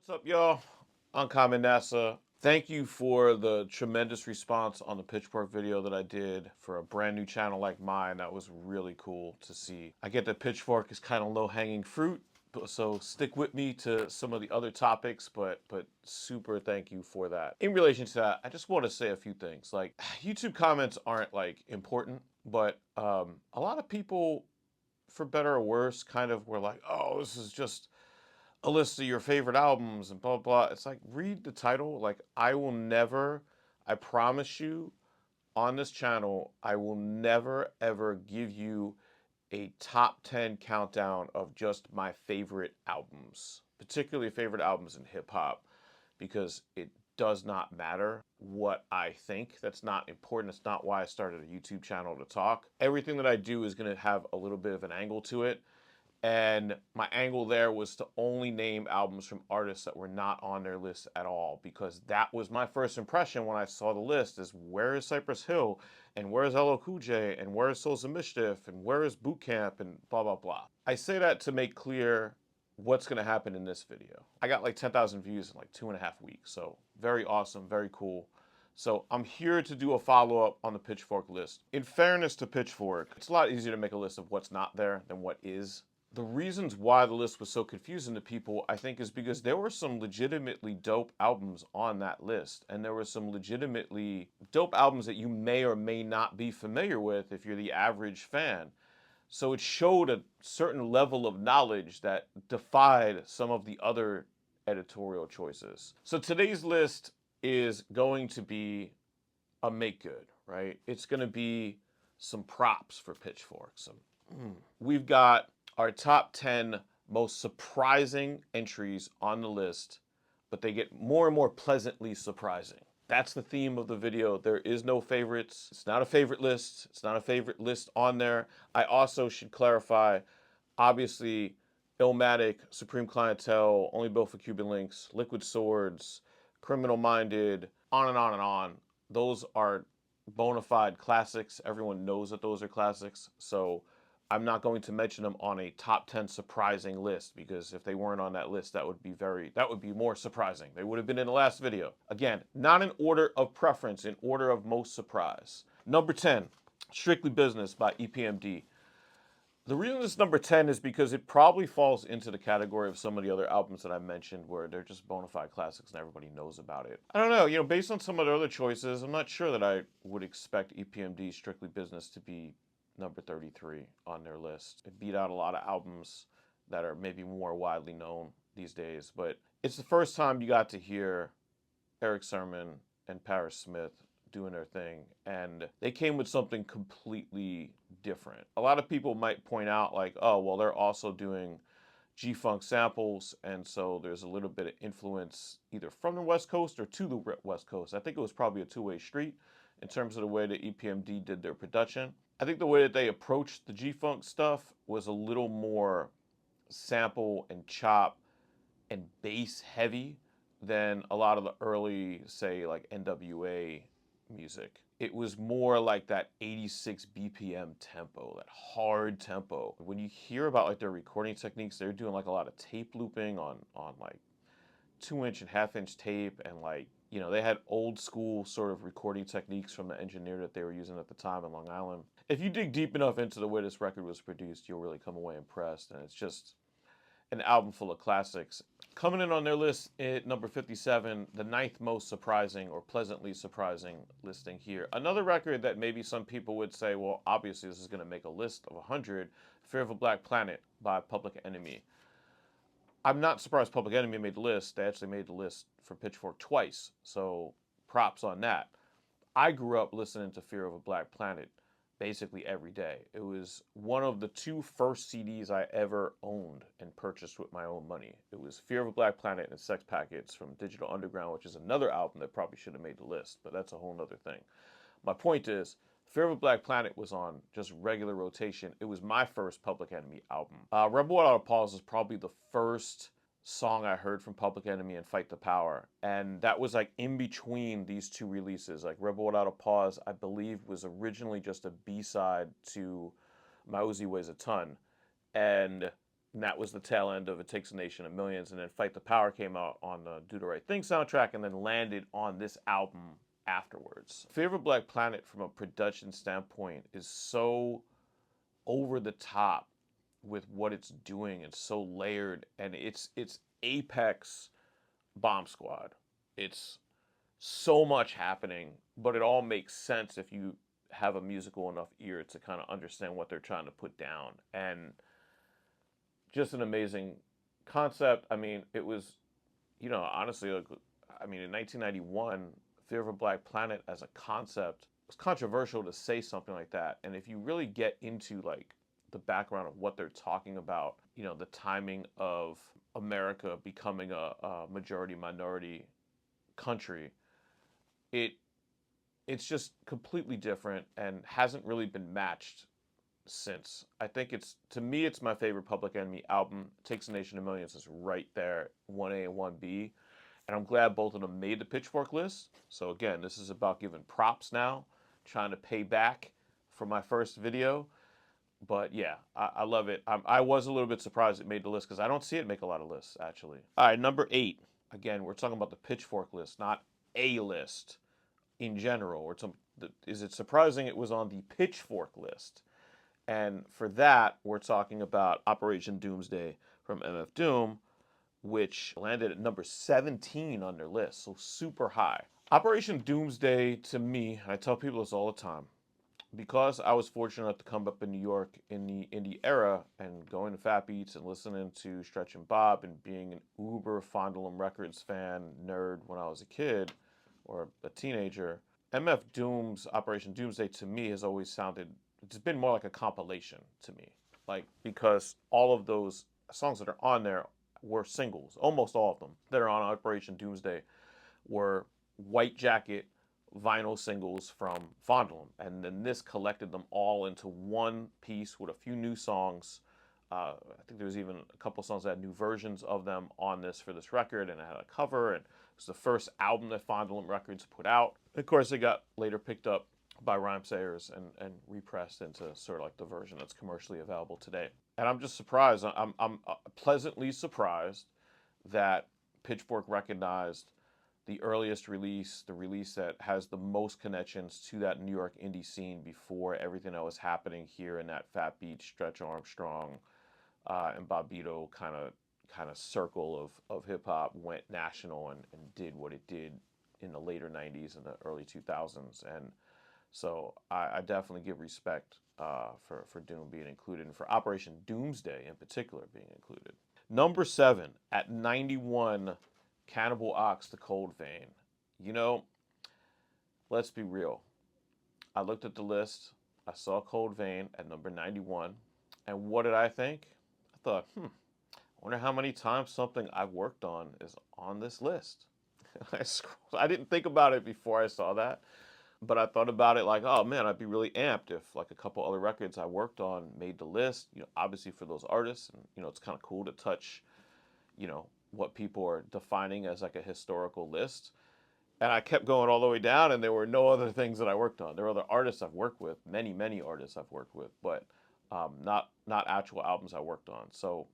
What's up, y'all? Uncommon NASA. Thank you for the tremendous response on the Pitchfork video that I did for a brand new channel like mine. That was really cool to see. I get that Pitchfork is kind of low-hanging fruit, so stick with me to some of the other topics, but super thank you for that. In relation to that, I just want to say a few things. Like, YouTube comments aren't like important, but a lot of people, for better or worse, kind of were like, oh, this is just a list of your favorite albums and blah, blah. It's like, read the title. Like, I will never, I promise you, on this channel, I will never, ever give you a top 10 countdown of just my favorite albums, particularly favorite albums in hip hop, because it does not matter what I think. That's not important. It's not why I started a YouTube channel to talk. Everything that I do is going to have a little bit of an angle to it. And my angle there was to only name albums from artists that were not on their list at all, because that was my first impression when I saw the list: is where is Cypress Hill, and where is LL Cool J, and where is Souls of Mischief, and where is Boot Camp, and blah, blah, blah. I say that to make clear what's going to happen in this video. I got like 10,000 views in like 2.5 weeks, so very awesome, very cool. So I'm here to do a follow-up on the Pitchfork list. In fairness to Pitchfork, it's a lot easier to make a list of what's not there than what is. The reasons why the list was so confusing to people, I think, is because there were some legitimately dope albums on that list. And there were some legitimately dope albums that you may or may not be familiar with if you're the average fan. So it showed a certain level of knowledge that defied some of the other editorial choices. So today's list is going to be a make good, right? It's going to be some props for Pitchfork. We've got our top 10 most surprising entries on the list, but they get more and more pleasantly surprising. That's the theme of the video. There is no favorites. It's not a favorite list. It's not a favorite list on there. I also should clarify, obviously, Illmatic, Supreme Clientele, Only Built for Cuban Links, Liquid Swords, Criminal Minded, on and on and on. Those are bona fide classics. Everyone knows that those are classics. So I'm not going to mention them on a top 10 surprising list, because if they weren't on that list, that would be more surprising. They would have been in the last video. Again, not in order of preference, in order of most surprise. Number 10, Strictly Business by EPMD. The reason it's number 10 is because it probably falls into the category of some of the other albums that I mentioned where they're just bona fide classics and everybody knows about it. I don't know, based on some of the other choices, I'm not sure that I would expect EPMD Strictly Business to be number 33 on their list. It beat out a lot of albums that are maybe more widely known these days, but it's the first time you got to hear Eric Sermon and Paris Smith doing their thing, and they came with something completely different. A lot of people might point out like, oh, well, they're also doing G-Funk samples, and so there's a little bit of influence either from the West Coast or to the West Coast. I think it was probably a two-way street in terms of the way that EPMD did their production. I think the way that they approached the G-Funk stuff was a little more sample and chop and bass heavy than a lot of the early, say, like NWA music. It was more like that 86 BPM tempo, that hard tempo. When you hear about like their recording techniques, they're doing like a lot of tape looping on like 2-inch and 1/2-inch tape, and like, they had old school sort of recording techniques from the engineer that they were using at the time in Long Island. If you dig deep enough into the way this record was produced, you'll really come away impressed, and it's just an album full of classics. Coming in on their list at number 57, the 9th most surprising or pleasantly surprising listing here. Another record that maybe some people would say, well, obviously this is going to make a list of 100, Fear of a Black Planet by Public Enemy. I'm not surprised Public Enemy made the list. They actually made the list for Pitchfork twice, so props on that. I grew up listening to Fear of a Black Planet basically every day. It was one of the 2 first CDs I ever owned and purchased with my own money. It was Fear of a Black Planet and Sex Packets from Digital Underground, which is another album that probably should have made the list, but that's a whole nother thing. My point is, Fear of a Black Planet was on just regular rotation. It was my first Public Enemy album. Rebel Without a Pause is probably the first song I heard from Public Enemy and Fight the Power. And that was like in between these 2 releases. Like Rebel Without a Pause, I believe, was originally just a B-side to My Uzi Weighs a Ton. And And that was the tail end of It Takes a Nation of Millions. And then Fight the Power came out on the Do the Right Thing soundtrack and then landed on this album afterwards. Fear of a Black Planet, from a production standpoint, is so over the top with what it's doing. It's so layered, and it's apex Bomb Squad. It's so much happening, but it all makes sense if you have a musical enough ear to kind of understand what they're trying to put down. And just an amazing concept. I mean, it was, honestly, like, I mean, in 1991, Fear of a Black Planet as a concept was controversial to say something like that. And if you really get into like the background of what they're talking about, the timing of America becoming a majority minority country, it it's just completely different and hasn't really been matched since. I think to me, it's my favorite Public Enemy album. Takes a Nation of Millions is right there, 1A and 1B. And I'm glad both of them made the Pitchfork list. So again, this is about giving props now, trying to pay back for my first video. But yeah, I love it. I was a little bit surprised it made the list because I don't see it make a lot of lists, actually. All right, number 8. Again, we're talking about the Pitchfork list, not a list in general. Is it surprising it was on the Pitchfork list? And for that, we're talking about Operation Doomsday from MF Doom, which landed at number 17 on their list, so super high. Operation Doomsday, to me, I tell people this all the time, because I was fortunate enough to come up in New York in the indie era and going to Fat Beats and listening to Stretch and Bob and being an uber Fondle 'em Records fan nerd when I was a kid or a teenager, MF Doom's Operation Doomsday to me has always sounded, it's been more like a compilation to me. Like, because all of those songs that are on there were singles, almost all of them that are on Operation Doomsday were White Jacket vinyl singles from Fondle 'em. And then this collected them all into one piece with a few new songs. I think there was even a couple songs that had new versions of them on this for this record, and it had a cover, and it was the first album that Fondle 'em Records put out. And of course, it got later picked up by Rhymesayers and repressed into sort of like the version that's commercially available today. And I'm just surprised. I'm pleasantly surprised that Pitchfork recognized the earliest release, the release that has the most connections to that New York indie scene before everything that was happening here in that Fat Beat, Stretch Armstrong, and Bobbito kind of circle of hip hop went national and did what it did in the later 90s and the early 2000s. And so I definitely give respect for Doom being included and for Operation Doomsday in particular being included. Number 7 at 91, Cannibal Ox, The Cold Vein. Let's be real. I looked at the list. I saw Cold Vein at number 91. And what did I think? I thought, I wonder how many times something I've worked on is on this list. I didn't think about it before I saw that. But I thought about it like, oh man, I'd be really amped if like a couple other records I worked on made the list, obviously for those artists. And, it's kind of cool to touch, what people are defining as like a historical list. And I kept going all the way down, and there were no other things that I worked on. There were other artists I've worked with, many artists I've worked with, but not actual albums I worked on. So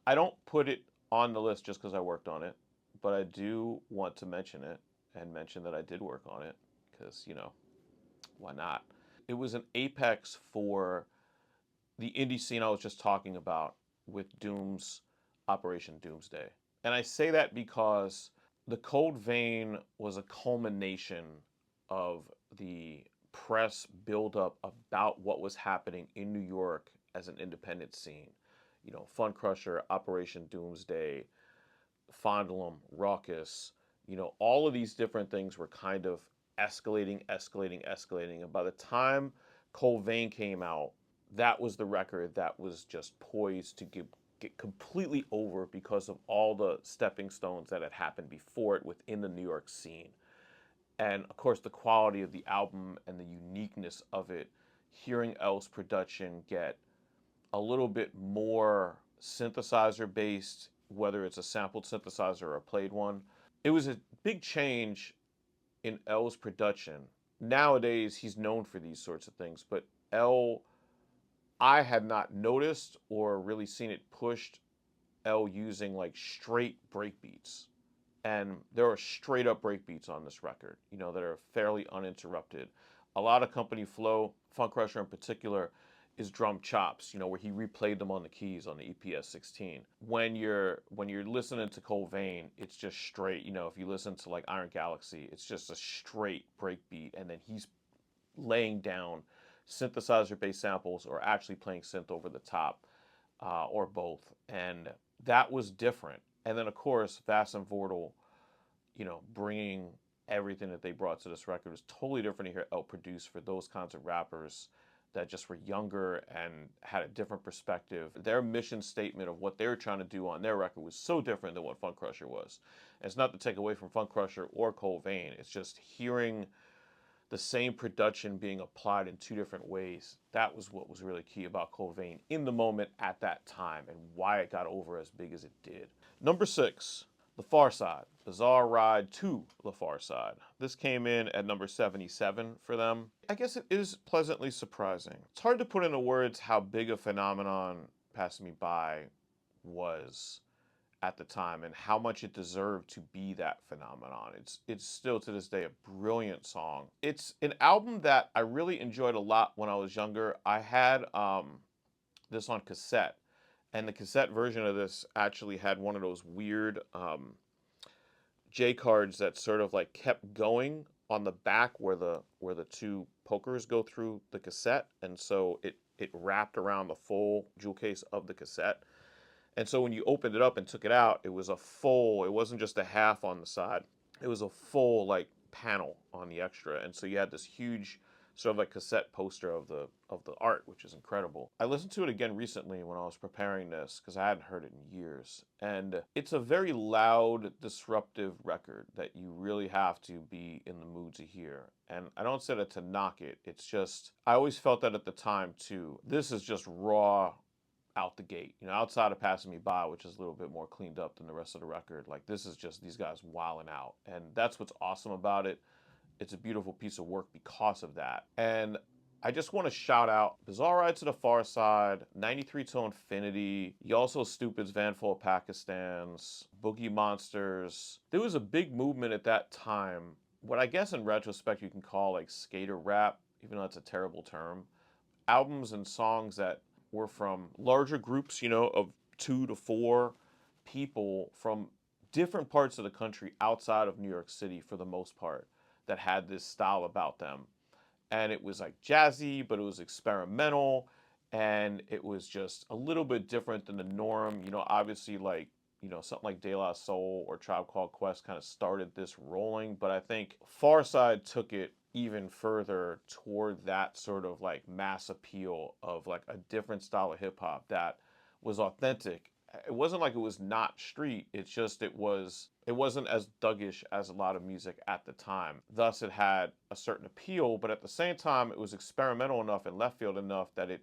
I don't put it on the list just because I worked on it, but I do want to mention it and mention that I did work on it because, why not? It was an apex for the indie scene I was just talking about with Doom's Operation Doomsday. And I say that because The Cold Vein was a culmination of the press buildup about what was happening in New York as an independent scene. Fun Crusher, Operation Doomsday, Fondle 'em, Raucous, all of these different things were kind of escalating. And by the time Cold Vein came out, that was the record that was just poised to get completely over because of all the stepping stones that had happened before it within the New York scene. And of course, the quality of the album and the uniqueness of it, hearing L's production get a little bit more synthesizer based, whether it's a sampled synthesizer or a played one. It was a big change in L's production. Nowadays, he's known for these sorts of things, but L I had not noticed or really seen it pushed L using like straight breakbeats. And there are straight up breakbeats on this record, you know, that are fairly uninterrupted. A lot of company flow, Funk Crusher in particular, is drum chops, you know, where he replayed them on the keys on the EPS 16. When you're listening to Cold Vein, it's just straight, you know, if you listen to like Iron Galaxy, it's just a straight breakbeat, and then he's laying down synthesizer based samples or actually playing synth over the top, or both. And that was different. And then, of course, Vass and Vortal, you know, bringing everything that they brought to this record is totally different to hear El produce for those kinds of rappers that just were younger and had a different perspective. Their mission statement of what they were trying to do on their record was so different than what Funk Crusher was. And it's not to take away from Funk Crusher or Cold Vein. It's just hearing the same production being applied in two different ways. That was what was really key about Cold Vein in the moment at that time and why it got over as big as it did. Number 6, The Far Side, Bizarre Ride to The Far Side. This came in at number 77 for them. I guess it is pleasantly surprising. It's hard to put into words how big a phenomenon Passing Me By was at the time and how much it deserved to be that phenomenon. It's still to this day a brilliant song. It's an album that I really enjoyed a lot when I was younger. I had this on cassette, and the cassette version of this actually had one of those weird J cards that sort of like kept going on the back where the two pokers go through the cassette, and so it wrapped around the full jewel case of the cassette. And so when you opened it up and took it out, it was a full, it wasn't just a half on the side. It was a full like panel on the extra. And so you had this huge sort of like cassette poster of the art, which is incredible. I listened to it again recently when I was preparing this because I hadn't heard it in years. And it's a very loud, disruptive record that you really have to be in the mood to hear. And I don't say that to knock it. It's just, I always felt that at the time too. This is just raw out the gate, you know, outside of Passing Me By, which is a little bit more cleaned up than the rest of the record. Like, this is just these guys wilding out, and that's what's awesome about it. It's a beautiful piece of work because of that. And I just want to shout out Bizarre Ride to the Far Side, 93 to Infinity, Y'all So Stupid's Van Full of Pakistans, Boogie Monsters. There was a big movement at that time, what I guess in retrospect you can call like skater rap, even though that's a terrible term. Albums and songs that were from larger groups, you know, of 2 to 4 people from different parts of the country outside of New York City for the most part that had this style about them. And it was like jazzy, but it was experimental, and it was just a little bit different than the norm. You know, obviously like, you know, something like De La Soul or Tribe Called Quest kind of started this rolling, but I think Farside took it even further toward that sort of like mass appeal of like a different style of hip hop that was authentic. It wasn't like it was not street. It's just it wasn't as thuggish as a lot of music at the time. Thus it had a certain appeal, but at the same time it was experimental enough and left field enough that it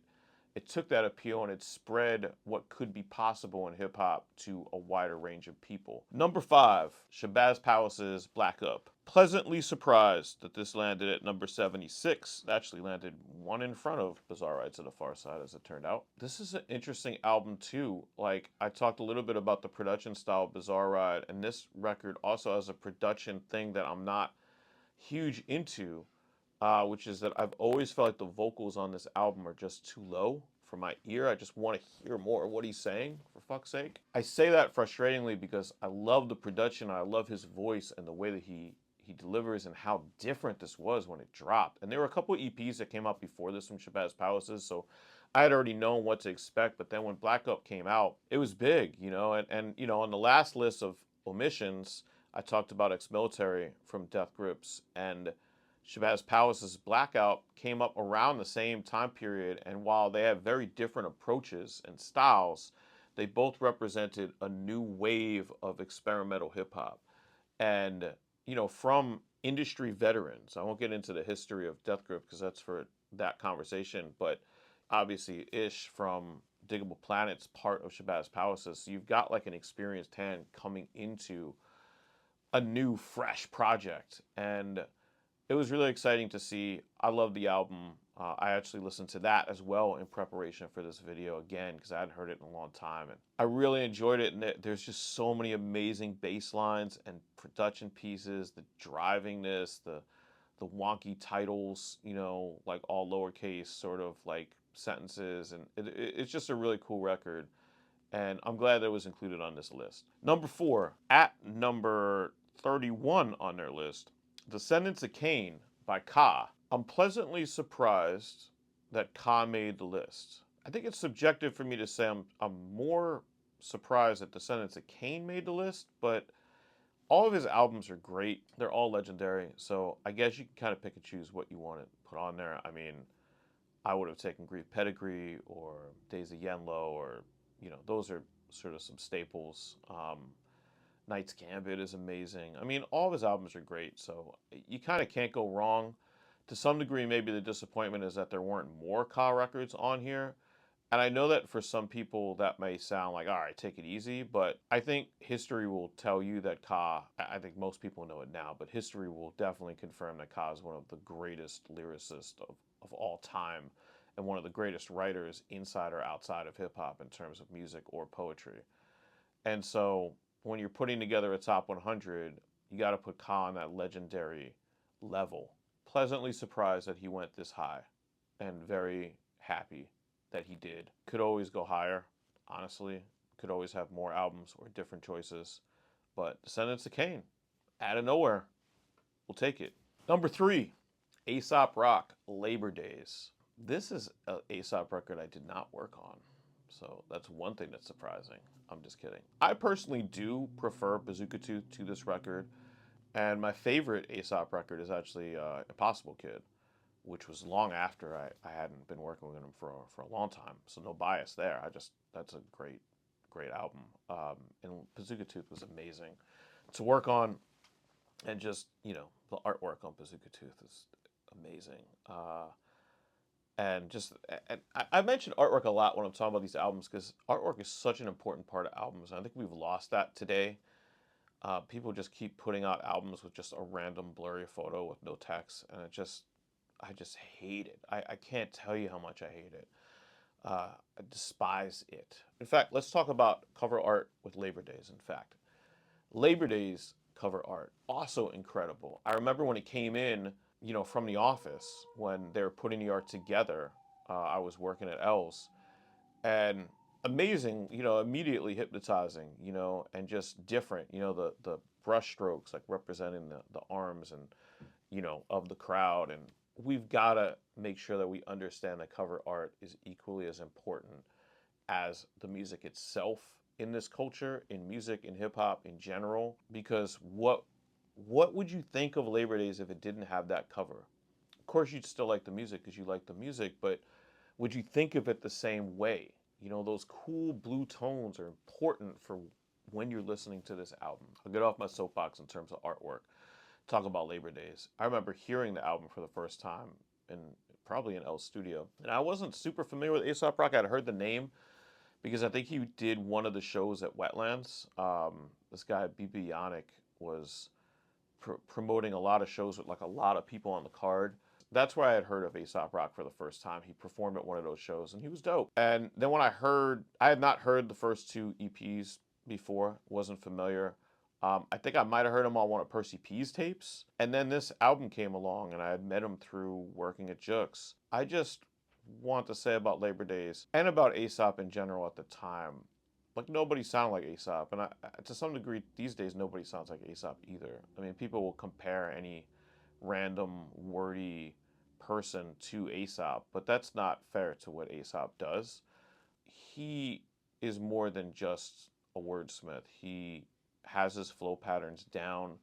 took that appeal and it spread what could be possible in hip hop to a wider range of people. Number 5, Shabazz Palace's Black Up. Pleasantly surprised that this landed at number 76. It actually landed one in front of Bizarre Ride to the Far Side, as it turned out. This is an interesting album too. Like, I talked a little bit about the production style of Bizarre Ride, and this record also has a production thing that I'm not huge into, which is that I've always felt like the vocals on this album are just too low for my ear. I just want to hear more of what he's saying, for fuck's sake. I say that frustratingly because I love the production, and I love his voice and the way that he delivers and how different this was when it dropped. And there were a couple of EPs that came out before this from Shabazz Palaces, so I had already known what to expect. But then when Black Up came out, it was big, you know. And you know, on the last list of omissions, I talked about Ex-Military from Death Grips, and Shabazz Palace's Blackout came up around the same time period, and while they have very different approaches and styles, they both represented a new wave of experimental hip hop. And, you know, from industry veterans, I won't get into the history of Death Grip because that's for that conversation, but obviously Ish from Diggable Planet's part of Shabazz Palaces. So you've got like an experienced hand coming into a new, fresh project. And it was really exciting to see. I love the album. I actually listened to that as well in preparation for this video again because I hadn't heard it in a long time, and I really enjoyed it. And there's just so many amazing bass lines and production pieces, the drivingness, the wonky titles, you know, like all lowercase sort of like sentences, and it's just a really cool record. And I'm glad that it was included on this list. Number 4, at number 31 on their list, Descendants of Cain by Ka. I'm pleasantly surprised that Ka made the list. I think it's subjective for me to say I'm more surprised that Descendants of Cain made the list, but all of his albums are great. They're all legendary. So I guess you can kind of pick and choose what you want to put on there. I mean, I would have taken Grief Pedigree or Days of Yenlo, or, you know, those are sort of some staples. Knight's Gambit is amazing. I mean, all of his albums are great. So you kind of can't go wrong. To some degree, maybe the disappointment is that there weren't more Ka records on here. And I know that for some people that may sound like, all right, take it easy, but I think history will tell you that Ka, I think most people know it now, but history will definitely confirm that Ka is one of the greatest lyricists of all time and one of the greatest writers inside or outside of hip hop in terms of music or poetry. And so when you're putting together a top 100, you got to put Ka on that legendary level. Pleasantly surprised that he went this high and very happy that he did. Could always go higher, honestly. Could always have more albums or different choices. But Descendants of Cain, out of nowhere, we'll take it. Number 3, Aesop Rock, Labor Days. This is an Aesop record I did not work on. So that's one thing that's surprising. I'm just kidding. I personally do prefer Bazooka Tooth to this record. And my favorite Aesop record is actually Impossible Kid, which was long after I hadn't been working with him for a long time. So no bias there. That's a great album. And Bazooka Tooth was amazing to work on, and just, you know, the artwork on Bazooka Tooth is amazing. And just, and I mention artwork a lot when I'm talking about these albums because artwork is such an important part of albums. And I think we've lost that today. People just keep putting out albums with just a random blurry photo with no text, and I just hate it. I can't tell you how much I hate it. I despise it. In fact, let's talk about cover art with Labor Days. In fact, Labor Days cover art, also incredible. I remember when it came in, you know, from the office when they were putting the art together. I was working at L's, and amazing, you know, immediately hypnotizing, you know, and just different, you know, the brush strokes like representing the arms and, you know, of the crowd. And we've got to make sure that we understand that cover art is equally as important as the music itself in this culture, in music, in hip hop in general. Because what would you think of Labor Days if it didn't have that cover? Of course, you'd still like the music because you like the music, but would you think of it the same way? You know, those cool blue tones are important for when you're listening to this album. I'll get off my soapbox in terms of artwork. Talk about Labor Days. I remember hearing the album for the first time in probably in L's studio, and I wasn't super familiar with Aesop Rock. I'd heard the name because I think he did one of the shows at Wetlands. This guy BB Yannick was promoting a lot of shows with like a lot of people on the card. That's where I had heard of Aesop Rock for the first time. He performed at one of those shows and he was dope. And then when I had not heard the first 2 EPs before, wasn't familiar. I think I might have heard him on one of Percy P's tapes. And then this album came along and I had met him through working at Jux. I just want to say about Labor Days and about Aesop in general at the time, like nobody sounded like Aesop. And to some degree these days, nobody sounds like Aesop either. I mean, people will compare any random wordy person to Aesop, but that's not fair to what Aesop does. He is more than just a wordsmith. He has his flow patterns down.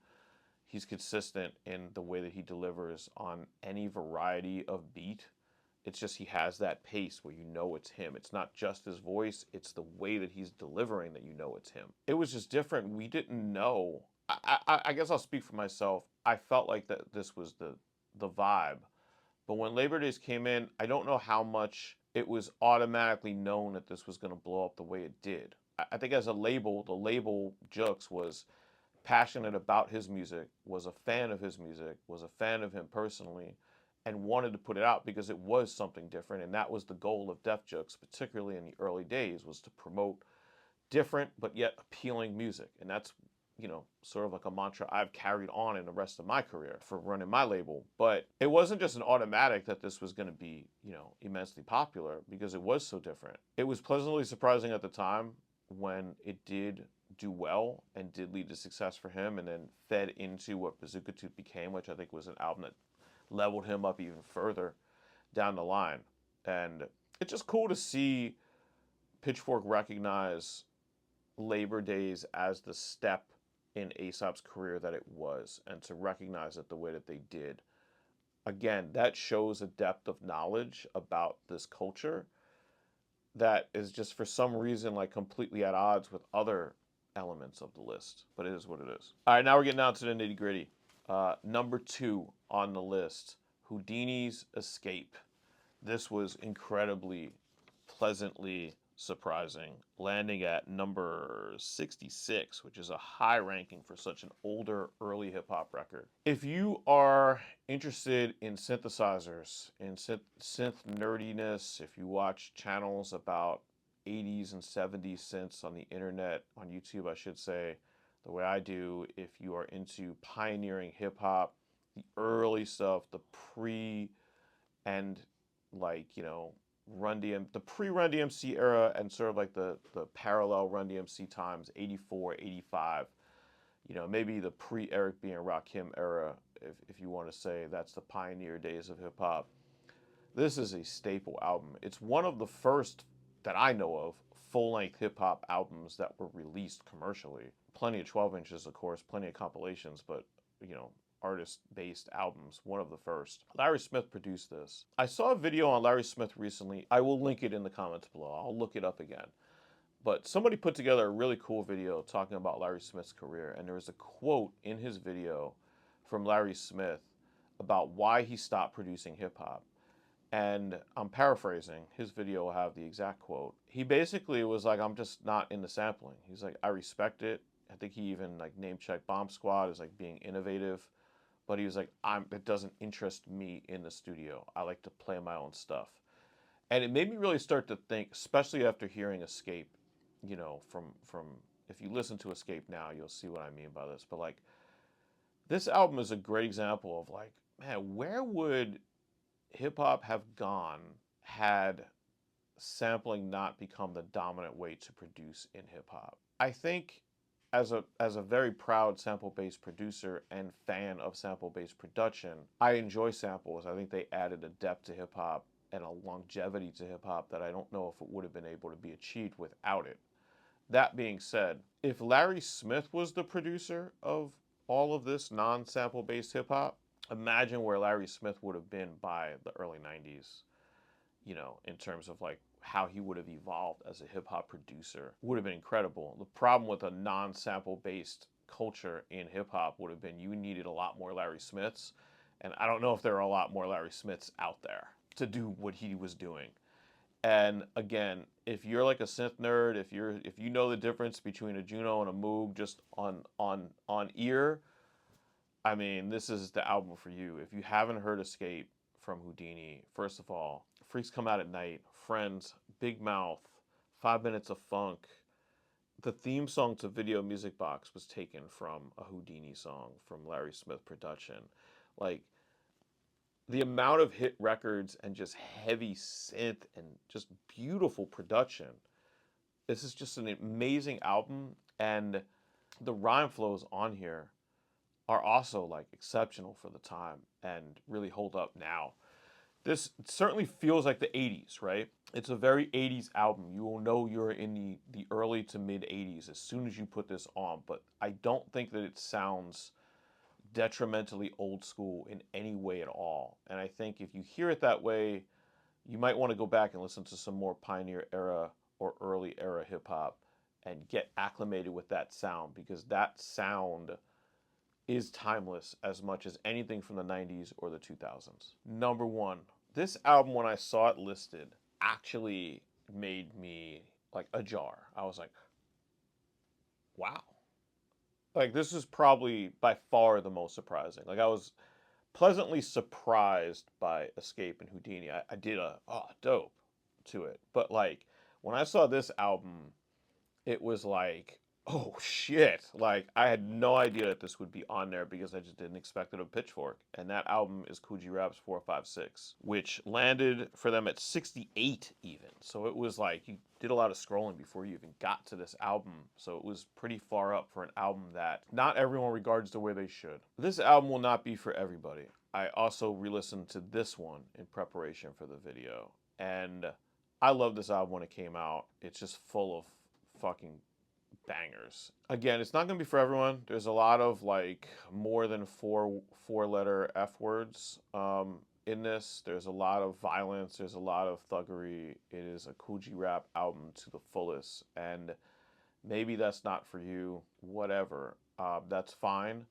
He's consistent in the way that he delivers on any variety of beat. It's just he has that pace where you know it's him. It's not just his voice, it's the way that he's delivering that you know it's him. It was just different. We didn't know. I guess I'll speak for myself. I felt like that this was the vibe. But when Labor Days came in, I don't know how much it was automatically known that this was going to blow up the way it did. I think as a label, the label Jux was passionate about his music, was a fan of his music, was a fan of him personally, and wanted to put it out because it was something different. And that was the goal of Def Jux, particularly in the early days, was to promote different but yet appealing music. And that's, sort of like a mantra I've carried on in the rest of my career for running my label. But it wasn't just an automatic that this was going to be, immensely popular because it was so different. It was pleasantly surprising at the time when it did do well and did lead to success for him, and then fed into what Bazooka Tooth became, which I think was an album that leveled him up even further down the line. And it's just cool to see Pitchfork recognize Labor Days as the step in Aesop's career that it was, and to recognize it the way that they did. Again, that shows a depth of knowledge about this culture that is just for some reason like completely at odds with other elements of the list. But it is what it is. All right, now we're getting down to the nitty gritty. Number 2 on the list, Houdini's Escape. This was incredibly pleasantly surprising, landing at number 66, which is a high ranking for such an older, early hip hop record. If you are interested in synthesizers, in synth nerdiness, if you watch channels about 80s and 70s synths on the internet, on YouTube, I should say, the way I do, if you are into pioneering hip hop, the early stuff, the pre and the pre-Run DMC era and sort of like the parallel Run DMC times, 84, 85, maybe the pre-Eric B. and Rakim era, if you want to say that's the pioneer days of hip hop. This is a staple album. It's one of the first that I know of full-length hip hop albums that were released commercially. Plenty of 12 inches, of course, plenty of compilations, but artist-based albums, one of the first. Larry Smith produced this. I saw a video on Larry Smith recently. I will link it in the comments below. I'll look it up again. But somebody put together a really cool video talking about Larry Smith's career, and there was a quote in his video from Larry Smith about why he stopped producing hip-hop. And I'm paraphrasing. His video will have the exact quote. He basically was like, I'm just not into sampling. He's like, I respect it. I think he even name-checked Bomb Squad as being innovative. But he was like, it doesn't interest me in the studio. I like to play my own stuff. And it made me really start to think, especially after hearing Escape, from if you listen to Escape now, you'll see what I mean by this. But this album is a great example of man, where would hip hop have gone had sampling not become the dominant way to produce in hip hop? I think as a very proud sample-based producer and fan of sample-based production, I enjoy samples. I think they added a depth to hip-hop and a longevity to hip-hop that I don't know if it would have been able to be achieved without it. That being said, if Larry Smith was the producer of all of this non-sample-based hip-hop, imagine where Larry Smith would have been by the early 90s, in terms of how he would have evolved as a hip-hop producer. Would have been incredible. The problem with a non-sample based culture in hip-hop would have been you needed a lot more Larry Smiths, and I don't know if there are a lot more Larry Smiths out there to do what he was doing. And again, if you're a synth nerd, if you know the difference between a Juno and a Moog just on ear, I mean, this is the album for you. If you haven't heard Escape from Houdini, first of all, Freaks Come Out at Night, Friends, Big Mouth, 5 Minutes of Funk. The theme song to Video Music Box was taken from a Houdini song from Larry Smith production. The amount of hit records and just heavy synth and just beautiful production. This is just an amazing album, and the rhyme flows on here are also exceptional for the time and really hold up now. This certainly feels like the 80s, right? It's a very 80s album. You will know you're in the early to mid 80s as soon as you put this on, but I don't think that it sounds detrimentally old school in any way at all. And I think if you hear it that way, you might want to go back and listen to some more pioneer era or early era hip hop and get acclimated with that sound, because that sound is timeless as much as anything from the 90s or the 2000s. Number 1, this album, when I saw it listed, actually made me ajar. I was like, wow. This is probably by far the most surprising. I was pleasantly surprised by Escape and Houdini. I did a dope to it, but like when I saw this album, it was like, oh shit! Like I had no idea that this would be on there because I just didn't expect it of Pitchfork. And that album is Coogee Rap's 456, which landed for them at 68 even. So it was like you did a lot of scrolling before you even got to this album. So it was pretty far up for an album that not everyone regards the way they should. This album will not be for everybody. I also re-listened to this one in preparation for the video, and I love this album when it came out. It's just full of fucking bangers. Again, it's not going to be for everyone. There's a lot of like more than four letter F words in this. There's a lot of violence. There's a lot of thuggery. It is a Coogee Rap album to the fullest, and maybe that's not for you. Whatever, that's fine.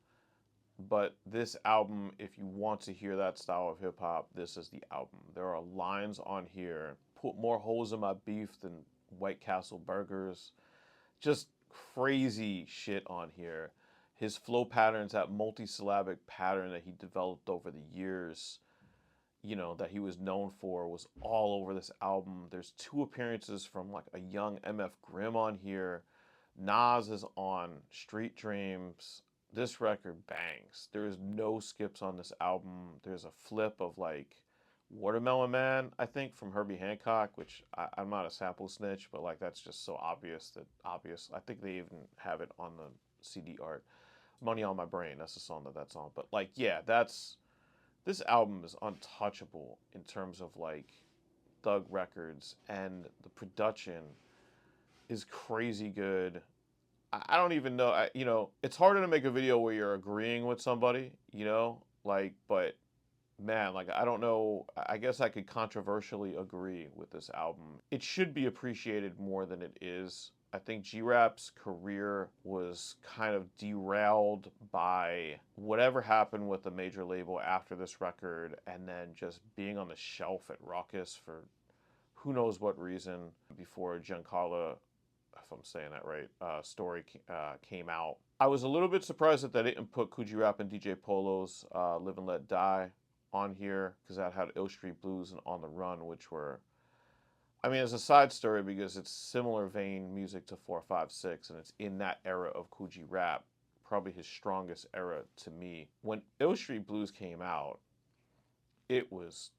But this album, if you want to hear that style of hip hop, this is the album. There are lines on here. Put more holes in my beef than White Castle burgers. Just crazy shit on here. His flow patterns, that multi-syllabic pattern that he developed over the years, you know, that he was known for, was all over this album. There's two appearances from like a young MF Grimm on here. Nas is on Street Dreams. This record bangs. There is no skips on this album. There's a flip of like Watermelon Man, I think, from Herbie Hancock, which I'm not a sample snitch, but like that's just so obvious that obvious. I think they even have it on the CD art. Money on My Brain, that's the song that's on. But like, yeah, this album is untouchable in terms of like Thug Records, and the production is crazy good. I don't even know. You know, it's harder to make a video where you're agreeing with somebody, you know, like, but man, like, I don't know. I guess I could controversially agree with this album. It should be appreciated more than it is. I think G-Rap's career was kind of derailed by whatever happened with the major label after this record, and then just being on the shelf at Ruckus for who knows what reason before Giancarlo, if I'm saying that right, story came out. I was a little bit surprised that they didn't put Coogee Rap and DJ Polo's Live and Let Die on here, because that had Ill Street Blues and On the Run, which were, I mean, it's a side story because it's similar vein music to 456, and it's in that era of Coogee Rap, probably his strongest era to me. When Ill Street Blues came out, it was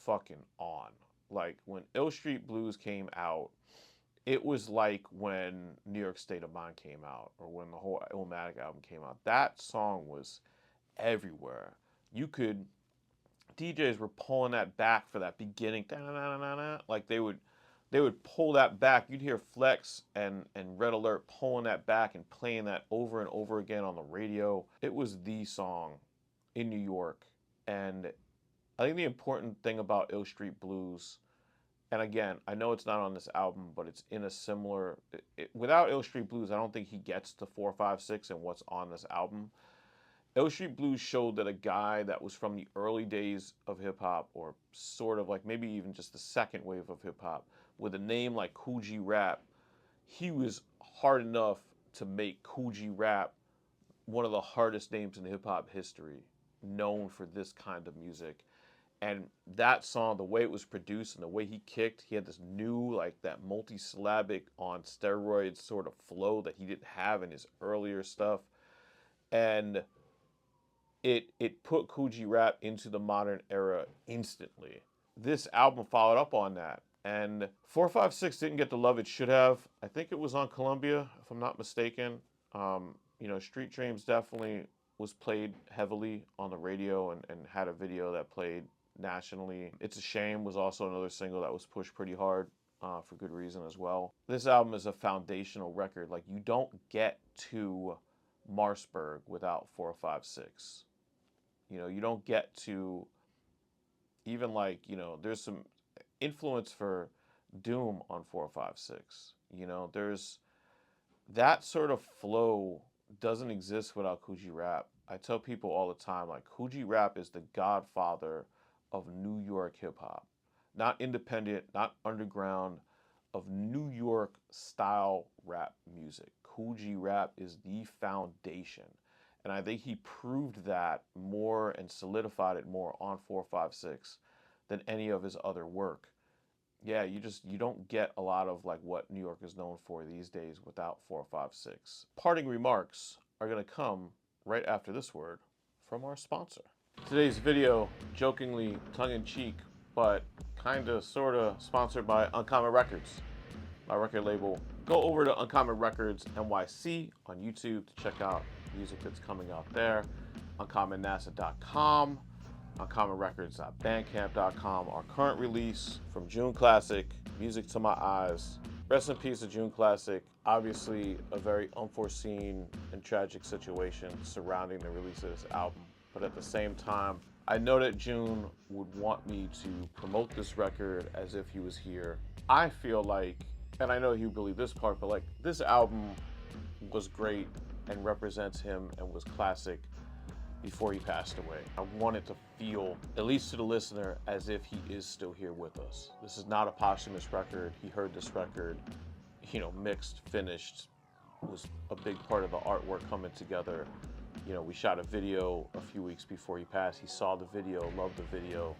fucking on. Like, when Ill Street Blues came out, it was like when New York State of Mind came out, or when the whole Illmatic album came out. That song was everywhere. You could, DJs were pulling that back for that beginning, like they would pull that back. You'd hear Flex and Red Alert pulling that back and playing that over and over again on the radio. It was the song in New York. And I think the important thing about Ill Street Blues, and again, I know it's not on this album, but it's in a similar, without Ill Street Blues, I don't think he gets to 456 and what's on this album. Ill Street Blues showed that a guy that was from the early days of hip hop, or sort of like maybe even just the second wave of hip hop, with a name like Coogee Rap, he was hard enough to make Coogee Rap one of the hardest names in hip hop history, known for this kind of music. And that song, the way it was produced and the way he kicked, he had this new, like that multi-syllabic on steroids sort of flow that he didn't have in his earlier stuff. And it put Coogee Rap into the modern era instantly. This album followed up on that. And 456 didn't get the love it should have. I think it was on Columbia, if I'm not mistaken. You know, Street Dreams definitely was played heavily on the radio, and had a video that played nationally. It's a Shame was also another single that was pushed pretty hard, for good reason as well. This album is a foundational record. Like, you don't get to Marsburg without 456. You know, you don't get to even, like, you know, there's some influence for Doom on 456. You know, there's that sort of flow doesn't exist without Coogee Rap. I tell people all the time, like, Coogee Rap is the godfather of New York hip hop. Not independent, not underground, of New York style rap music. Coogee Rap is the foundation. And I think he proved that more and solidified it more on 456 than any of his other work. Yeah, you don't get a lot of like what New York is known for these days without 456. Parting remarks are going to come right after this word from our sponsor. Today's video, jokingly, tongue-in-cheek, but kinda sorta sponsored by Uncommon Records, my record label. Go over to Uncommon Records NYC on YouTube to check out music that's coming out there. UncommonNASA.com, UncommonRecords.bandcamp.com. Our current release from June Classic, Music to My Eyes. Rest in peace to June Classic. Obviously, a very unforeseen and tragic situation surrounding the release of this album. But at the same time, I know that June would want me to promote this record as if he was here. I feel like, and I know he would believe this part, but like this album was great and represents him and was classic before he passed away. I want it to feel, at least to the listener, as if he is still here with us. This is not a posthumous record. He heard this record, mixed, finished, was a big part of the artwork coming together. We shot a video a few weeks before he passed. He saw the video, loved the video.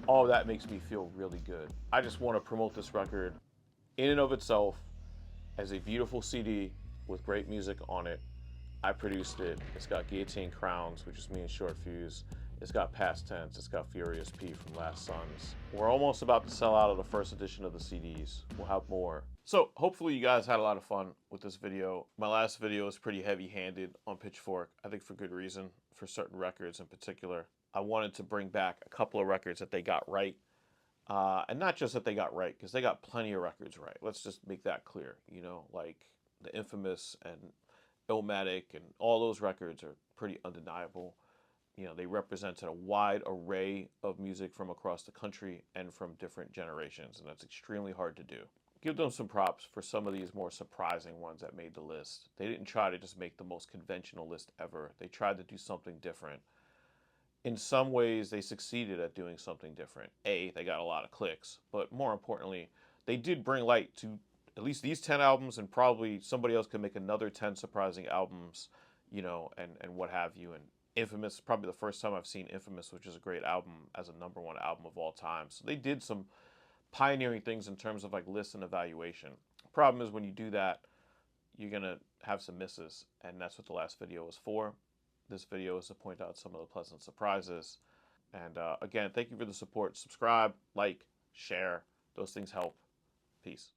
All of that makes me feel really good. I just want to promote this record in and of itself as a beautiful CD with great music on it. I produced it. It's got Guillotine Crowns, which is me and Short Fuse. It's got Past Tense. It's got Furious P from Last Sons. We're almost about to sell out of the first edition of the CDs. We'll have more. So hopefully you guys had a lot of fun with this video. My last video was pretty heavy-handed on Pitchfork, I think for good reason, for certain records in particular. I wanted to bring back a couple of records that they got right. And not just that they got right, because they got plenty of records right. Let's just make that clear, like the Infamous and Illmatic and all those records are pretty undeniable. They represented a wide array of music from across the country and from different generations, and that's extremely hard to do. Give them some props for some of these more surprising ones that made the list. They didn't try to just make the most conventional list ever. They tried to do something different. In some ways, they succeeded at doing something different. They got a lot of clicks, but more importantly, they did bring light to at least these 10 albums, and probably somebody else could make another 10 surprising albums, and what have you. And Infamous is probably the first time I've seen Infamous, which is a great album, as a #1 album of all time. So they did some pioneering things in terms of like list and evaluation. Problem is when you do that, you're gonna have some misses, and that's what the last video was for. This video is to point out some of the pleasant surprises. And again, thank you for the support. Subscribe, like, share. Those things help. Peace.